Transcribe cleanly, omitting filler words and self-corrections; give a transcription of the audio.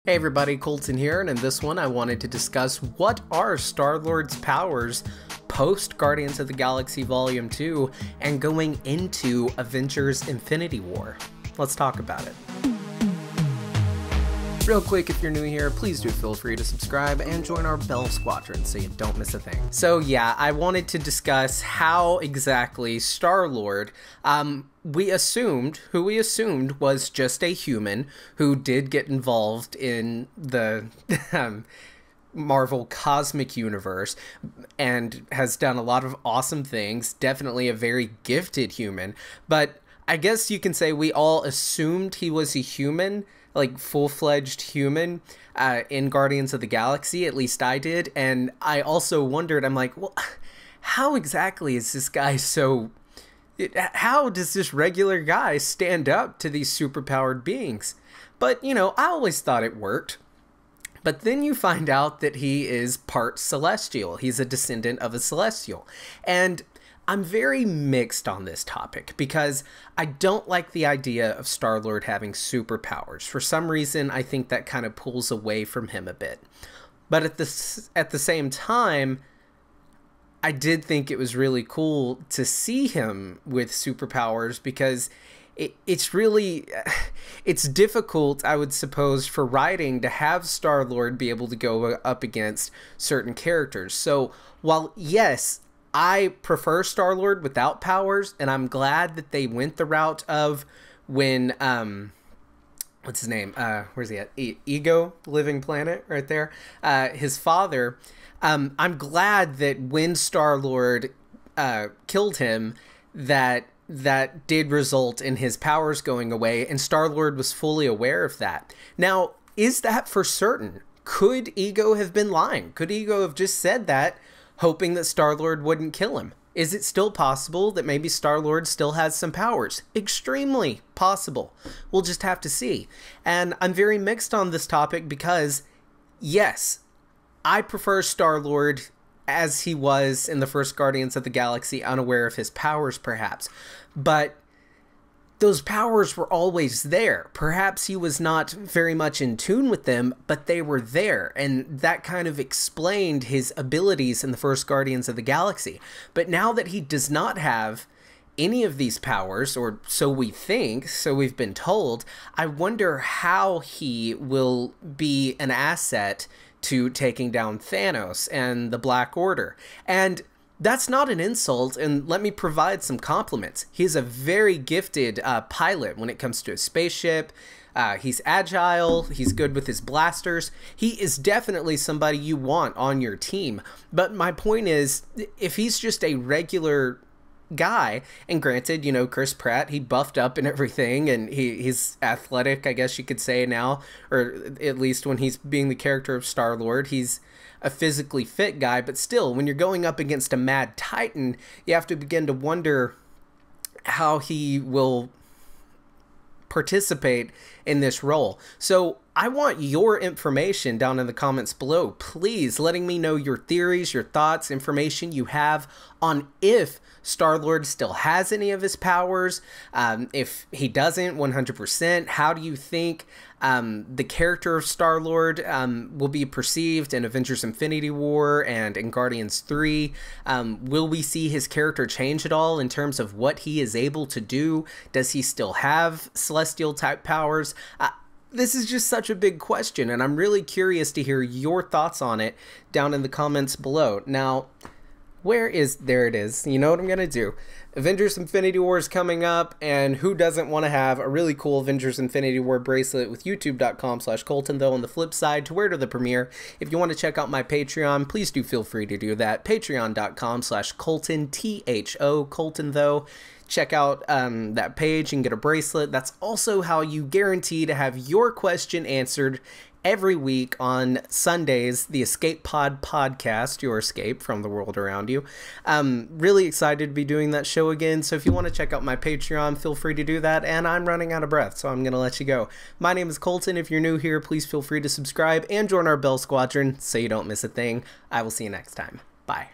Hey everybody, Colton here, and in this one I wanted to discuss what are StarLord's powers post Guardians of the Galaxy Volume 2 and going into Avengers Infinity War. Let's talk about it. Real quick, if you're new here, please do feel free to subscribe and join our Bell Squadron so you don't miss a thing. So yeah, I wanted to discuss how exactly StarLord, who we assumed was just a human who did get involved in the Marvel Cosmic Universe and has done a lot of awesome things, definitely a very gifted human, but I guess you can say we all assumed he was a human, like full-fledged human, in Guardians of the Galaxy, at least I did, and I also wondered, I'm like, well, how exactly is this guy so... How does this regular guy stand up to these superpowered beings? But, you know, I always thought it worked. But then you find out that he is part Celestial. He's a descendant of a Celestial. And I'm very mixed on this topic because I don't like the idea of StarLord having superpowers. For some reason, I think that kind of pulls away from him a bit. But at the same time, I did think it was really cool to see him with superpowers because it's difficult, I would suppose, for writing to have StarLord be able to go up against certain characters. So while, yes, I prefer StarLord without powers, and I'm glad that they went the route of when, what's his name? Where's he at? Ego, Living Planet, right there. His father. I'm glad that when StarLord killed him, that did result in his powers going away, and StarLord was fully aware of that. Now, is that for certain? Could Ego have been lying? Could Ego have just said that, hoping that StarLord wouldn't kill him? Is it still possible that maybe StarLord still has some powers? Extremely possible. We'll just have to see. And I'm very mixed on this topic because, yes, I prefer StarLord as he was in the first Guardians of the Galaxy, unaware of his powers perhaps. But those powers were always there. Perhaps he was not very much in tune with them, but they were there, and that kind of explained his abilities in the first Guardians of the Galaxy. But now that he does not have any of these powers, or so we think, so we've been told, I wonder how he will be an asset to taking down Thanos and the Black Order. And that's not an insult, and let me provide some compliments. He's a very gifted pilot when it comes to a spaceship. He's agile, he's good with his blasters. He is definitely somebody you want on your team. But my point is, if he's just a regular guy, and granted, you know, Chris Pratt, he buffed up and everything, and he's athletic, I guess you could say now, or at least when he's being the character of StarLord, he's a physically fit guy, but still, when you're going up against a mad titan, you have to begin to wonder how he will participate in this role. So I want your information down in the comments below, please, letting me know your theories, your thoughts, information you have on if StarLord still has any of his powers. If he doesn't, 100%, how do you think the character of StarLord will be perceived in Avengers Infinity War and in Guardians 3? Will we see his character change at all in terms of what he is able to do? Does he still have celestial type powers? This is just such a big question, and I'm really curious to hear your thoughts on it down in the comments below. Now, there it is. You know what I'm going to do. Avengers Infinity War is coming up, and who doesn't want to have a really cool Avengers Infinity War bracelet with youtube.com/Colton, though, on the flip side, to wear to the premiere. If you want to check out my Patreon, please do feel free to do that. Patreon.com/Colton, T-H-O, Colton, though. Check out that page and get a bracelet. That's also how you guarantee to have your question answered every week on Sundays, the Escape Pod podcast, your escape from the world around you. Really excited to be doing that show again, so if you want to check out my Patreon, feel free to do that, and I'm running out of breath, so I'm going to let you go. My name is Colton. If you're new here, please feel free to subscribe and join our Bell Squadron so you don't miss a thing. I will see you next time. Bye.